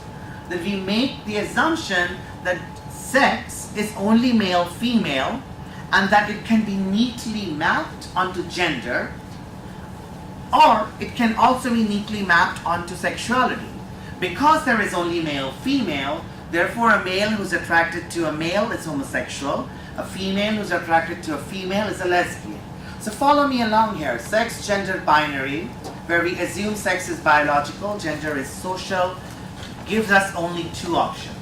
we make the assumption that sex is only male-female and that it can be neatly mapped onto gender, or it can also be neatly mapped onto sexuality. Because there is only male-female, therefore a male who's attracted to a male is homosexual, a female who's attracted to a female is a lesbian. So follow me along here. Sex, gender, binary, where we assume sex is biological, gender is social, gives us only two options.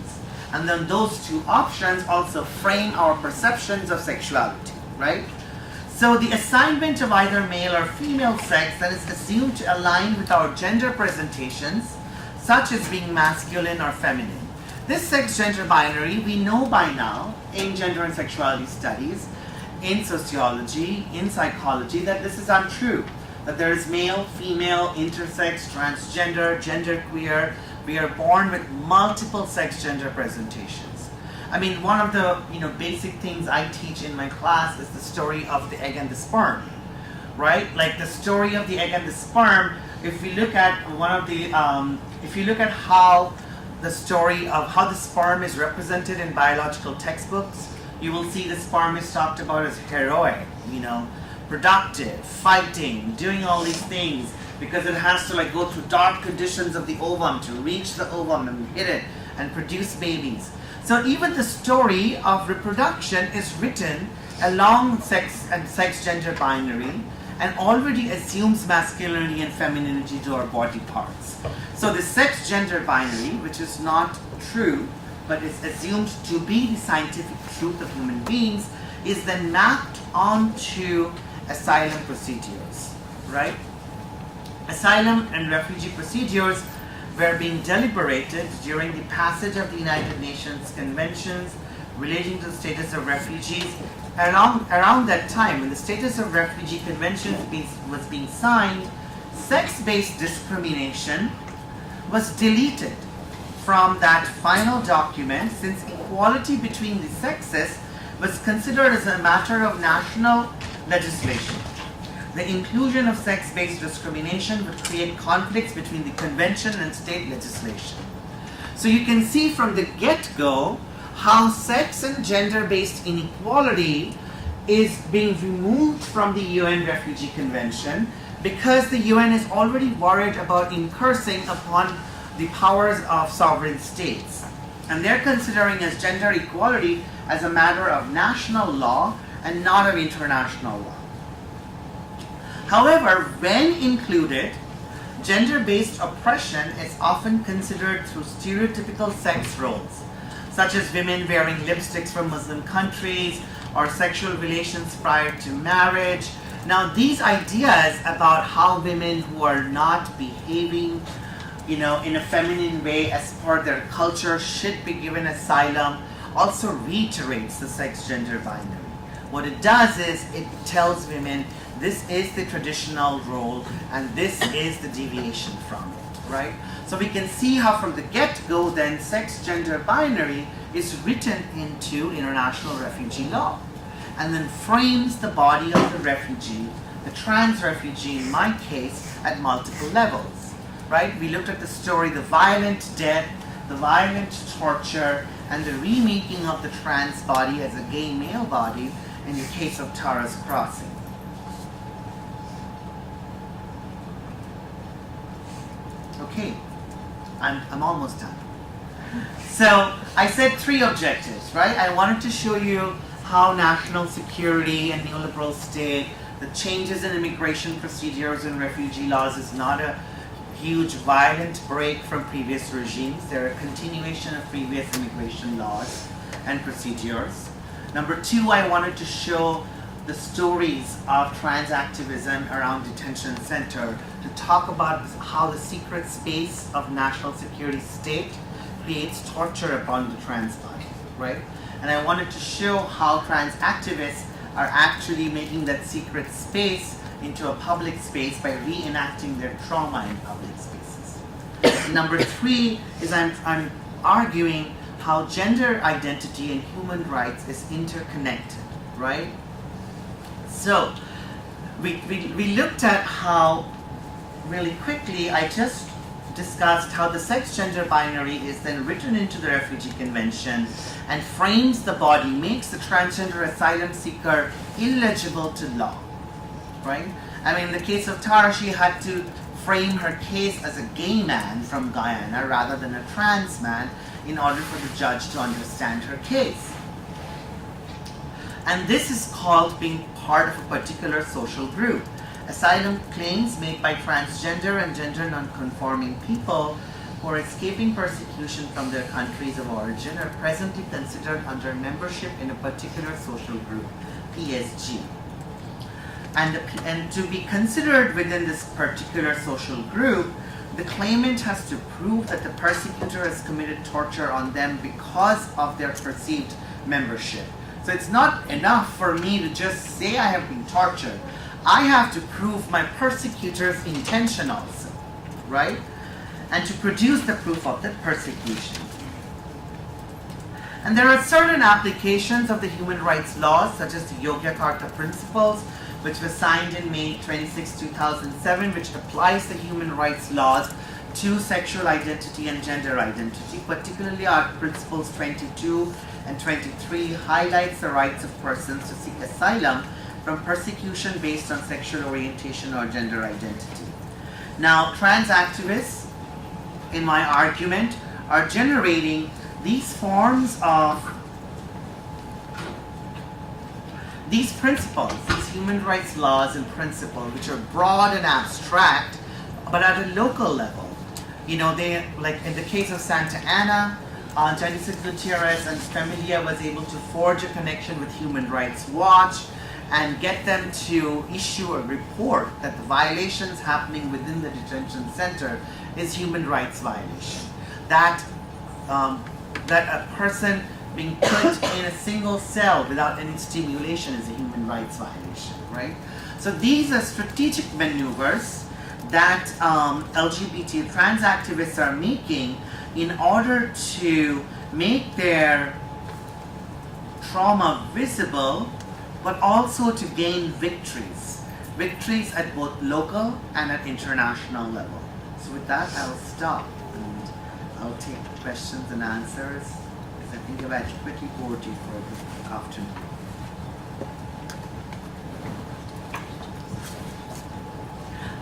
And then those two options also frame our perceptions of sexuality, right? So the assignment of either male or female sex that is assumed to align with our gender presentations, such as being masculine or feminine. This sex-gender binary, we know by now in gender and sexuality studies, in sociology, in psychology, that this is untrue. That there is male, female, intersex, transgender, genderqueer. We are born with multiple sex-gender presentations. I mean, one of the basic things I teach in my class is the story of the egg and the sperm, right? Like the story of the egg and the sperm. If we look at if you look at how the story of how the sperm is represented in biological textbooks, you will see the sperm is talked about as heroic, productive, fighting, doing all these things, because it has to go through dark conditions of the ovum to reach the ovum and hit it and produce babies. So even the story of reproduction is written along sex and sex-gender binary and already assumes masculinity and femininity to our body parts. So the sex-gender binary, which is not true, but is assumed to be the scientific truth of human beings, is then mapped onto asylum procedures, right? Asylum and refugee procedures were being deliberated during the passage of the United Nations conventions relating to the status of refugees. Around that time, when the status of refugee convention was being signed, sex-based discrimination was deleted from that final document, since equality between the sexes was considered as a matter of national legislation. The inclusion of sex-based discrimination would create conflicts between the convention and state legislation. So you can see from the get-go how sex and gender-based inequality is being removed from the UN Refugee Convention, because the UN is already worried about incursing upon the powers of sovereign states. And they're considering as gender equality as a matter of national law and not of international law. However, when included, gender-based oppression is often considered through stereotypical sex roles, such as women wearing lipsticks from Muslim countries or sexual relations prior to marriage. Now, these ideas about how women who are not behaving, in a feminine way as per their culture should be given asylum also reiterates the sex gender binary. What it does is it tells women this is the traditional role and this is the deviation from it, right? So we can see how from the get-go then sex gender binary is written into international refugee law and then frames the body of the refugee, the trans refugee in my case, at multiple levels, right? We looked at the story, the violent death, the violent torture, and the remaking of the trans body as a gay male body in the case of Tara's Crossing. Okay, I'm almost done. So I said 3 objectives, right? I wanted to show you how national security and neoliberal state, the changes in immigration procedures and refugee laws is not a huge violent break from previous regimes. They're a continuation of previous immigration laws and procedures. Number 2, I wanted to show the stories of trans activism around detention center to talk about how the secret space of national security state creates torture upon the trans body, right? And I wanted to show how trans activists are actually making that secret space into a public space by reenacting their trauma in public spaces. Number 3 is I'm arguing how gender identity and human rights is interconnected, right? So we looked at how, really quickly, I just discussed how the sex gender binary is then written into the Refugee Convention and frames the body, makes the transgender asylum seeker illegible to law, right? I mean, in the case of Tara, she had to frame her case as a gay man from Guyana rather than a trans man in order for the judge to understand her case. And this is called being part of a particular social group. Asylum claims made by transgender and gender non-conforming people who are escaping persecution from their countries of origin are presently considered under membership in a particular social group, PSG. And to be considered within this particular social group, the claimant has to prove that the persecutor has committed torture on them because of their perceived membership. So it's not enough for me to just say I have been tortured. I have to prove my persecutor's intention also, right? And to produce the proof of the persecution. And there are certain applications of the human rights laws, such as the Yogyakarta Principles, which was signed in May 26, 2007, which applies the human rights laws to sexual identity and gender identity. Particularly our Principles 22 and 23 highlights the rights of persons to seek asylum from persecution based on sexual orientation or gender identity. Now, trans activists, in my argument, are generating these forms of these principles, these human rights laws and principles, which are broad and abstract, but at a local level. You know, they, like in the case of Santa Ana, Gutierrez and Familia was able to forge a connection with Human Rights Watch and get them to issue a report that the violations happening within the detention center is human rights violation. That a person being put in a single cell without any stimulation is a human rights violation, right? So these are strategic maneuvers that LGBT trans activists are making in order to make their trauma visible, but also to gain victories. Victories at both local and at international level. So with that, I'll stop and I'll take questions and answers. I think I've adequately bored you for the afternoon.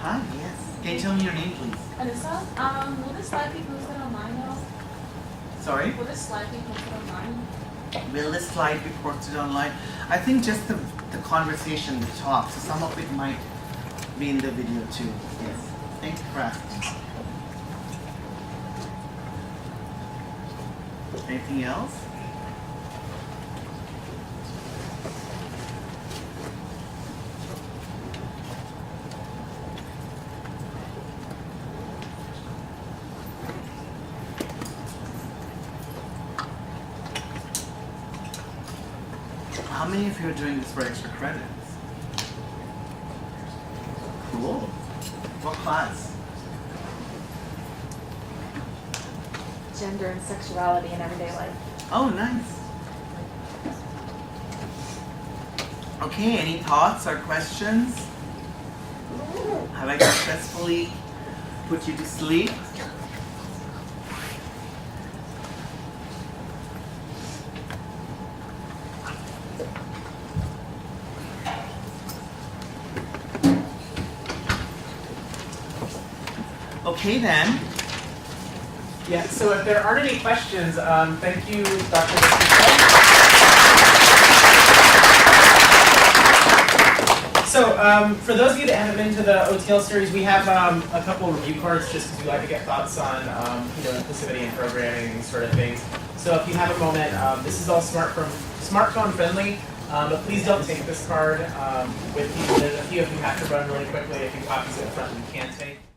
Hi, yes. Can you tell me your name, please? Anissa, will this slide be posted online now? Sorry? Will this slide be posted online? Will this slide be posted online? I think just the conversation, the talk, so some of it might be in the video too. Yes. Thank you for asking. Anything else? many of you are doing this for extra credits? Cool. What class? Gender and sexuality in everyday life. Oh, nice. Okay, any thoughts or questions? Have I successfully put you to sleep? Okay then. Yeah, so if there aren't any questions, thank you, Dr. DasGupta. So for those of you that haven't been to the OTL series, we have a couple review cards just because we like to get thoughts on inclusivity and programming and these sort of things. So if you have a moment, this is all smartphone friendly, but please don't take this card with you. There's a few of you have to run really quickly. A few copies at the front you can take.